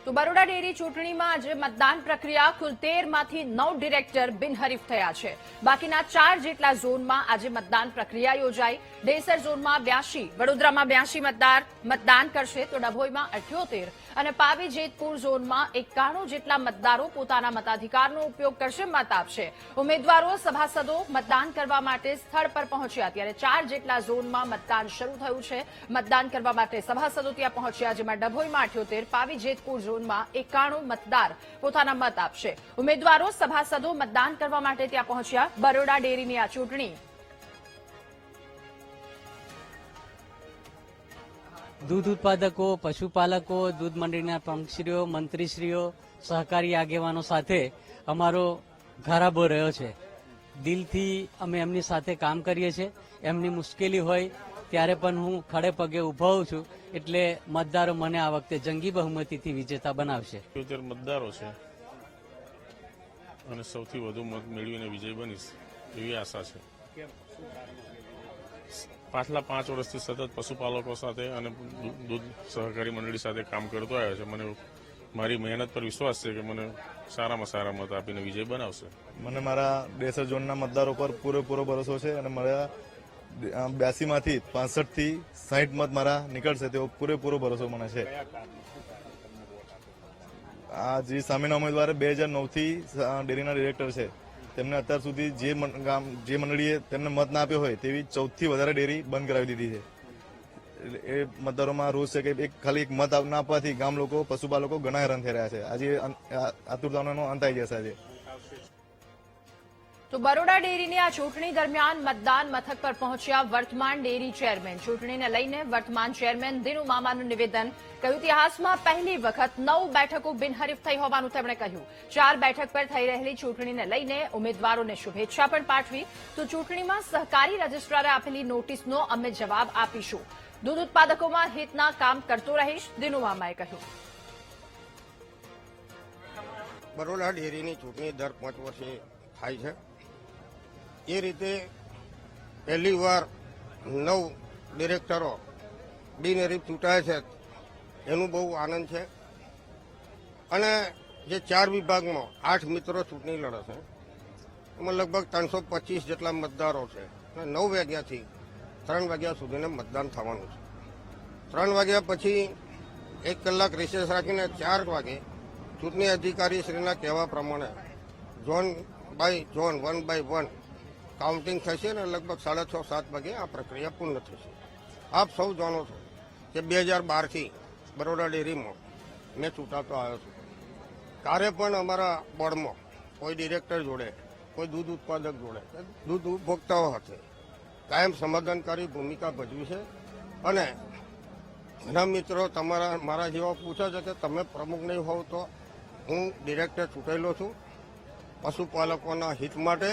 તો બરોડા ડેરી ચૂંટણીમાં આજે મતદાન પ્રક્રિયા કુલ 13 માંથી 9 ડિરેક્ટર બિનહરીફ થયા છે. બાકીના 4 જેટલા ઝોનમાં આજે મતદાન પ્રક્રિયા યોજાઈ. ડેસર ઝોનમાં 82, વડોદરામાં 82 મતદાર મતદાન કરશે, તો ડભોઈમાં 78 અને પાવી જેતપુર ઝોનમાં 91 જેટલા મતદારો પોતાના મતાધિકારનો ઉપયોગ કરશે, મત આપશે. ઉમેદવારો સભાસદો મતદાન કરવા માટે સ્થળ પર પહોંચ્યા, ત્યારે 4 જેટલા ઝોનમાં મતદાન શરૂ થયું છે. મતદાન કરવા માટે સભાસદો ત્યાં પહોંચ્યા, જેમાં ડભોઈમાં 78, પાવી જેતપુર ઝોનમાં 91 મતદાર પોતાના મત આપશે. ઉમેદવારો સભાસદો મતદાન કરવા માટે ત્યાં પહોંચ્યા. બરોડા ડેરીની આ ચૂંટણી દૂધ ઉત્પાદકો, પશુપાલકો, દૂધ મંડળીના પ્રમુખશ્રીઓ, મંત્રીશ્રીઓ, સહકારી આગેવાનો સાથે અમારો ઘરાબો રહ્યો છે. દિલથી અમે એમની સાથે કામ કરીએ છીએ. એમની મુશ્કેલી હોય ત્યારે પણ હું ખડે પગે ઉભો હોઉં છું, એટલે મતદારો મને આ વખતે જંગી બહુમતીથી વિજેતા બનાવશે. 70 મતદારો છે અને સૌથી વધુ મત મેળવીને વિજય બનીશ એવી આશા છે. પાછલા 5 વર્ષથી સતત પશુપાલકો સાથે અને દૂધ સહકારી મંડળી સાથે કામ કરતો આવ્યો છે. મને મારી મહેનત પર વિશ્વાસ છે કે મને સારામાં સારા મત આપીને વિજય બનાવશે. મને મારા ડેસર ઝોનના મતદારો પર પૂરેપૂરો ભરોસો છે અને મારા 82 માંથી 65 થી 60 મત મારા નીકળશે તેવો પૂરેપૂરો ભરોસો મને છે. આ જે સામેના ઉમેદવાર 2009 થી ડેરીના ડિરેક્ટર છે, તેમને અત્યાર સુધી જે મંડળીએ તેમને મત ના આપ્યો હોય તેવી 14 થી વધારે ડેરી બંધ કરાવી દીધી છે. એ મતદારોમાં રોષ છે કે ખાલી એક મત ના આપવાથી ગામ લોકો, પશુપાલકો ઘણા હેરાન થઈ રહ્યા છે. આજે આતુરતાનો અંત આવી જશે. આજે તો બરોડા ડેરીની આ ચૂંટણી દરમિયાન મતદાન મથક પર પહોંચ્યા વર્તમાન ડેરી ચેરમેન. ચૂંટણીને લઈને વર્તમાન ચેરમેન દિનુ મામાનું નિવેદન. કહ્યું, ઇતિહાસમાં પહેલી વખત 9 બેઠકો બિનહરીફ થઈ હોવાનું તેમણે કહ્યું. 4 બેઠક પર થઈ રહેલી ચૂંટણીને લઈને ઉમેદવારોને શુભેચ્છા પણ પાઠવી. તો ચૂંટણીમાં સહકારી રજિસ્ટ્રારે આપેલી નોટિસનો અમે જવાબ આપીશું. દૂધ ઉત્પાદકોમાં હિતના કામ કરતો રહીશ, દિનુ મામાએ કહ્યું. બરોડા ડેરીની ચૂંટણી દર 5 વર્ષે થાય છે. એ રીતે પહેલી વાર 9 ડિરેક્ટરો બિનહરીફ ચૂંટાય છે, એનું બહુ આનંદ છે. અને જે 4 વિભાગમાં 8 મિત્રો ચૂંટણી લડે છે, એમાં લગભગ 325 જેટલા મતદારો છે. અને 9 વાગ્યાથી 3 વાગ્યા સુધીને મતદાન થવાનું છે. 3 વાગ્યા પછી 1 કલાક રિસેસ રાખીને 4 વાગે ચૂંટણી અધિકારી શ્રીના કહેવા પ્રમાણે zone by zone 1 by 1 counting થશે અને લગભગ 6:30-7 વાગે આ પ્રક્રિયા પૂર્ણ થશે. આપ સૌ જાણો છો કે 2012થી બરોડા ડેરીમાં મેં ચૂંટાતો આવ્યો છું. ત્યારે પણ અમારા બોર્ડમાં કોઈ ડિરેક્ટર જોડે, કોઈ દૂધ ઉત્પાદક જોડે, દૂધ ઉપભોક્તાઓ સાથે કાયમ સમાધાનકારી ભૂમિકા ભજવી છે. અને ઘણા મિત્રો મારા જેવા પૂછે છે કે તમે પ્રમુખ નહીં હોવ તો હું ડિરેક્ટર ચૂંટાયેલો છું. પશુપાલકોના હિત માટે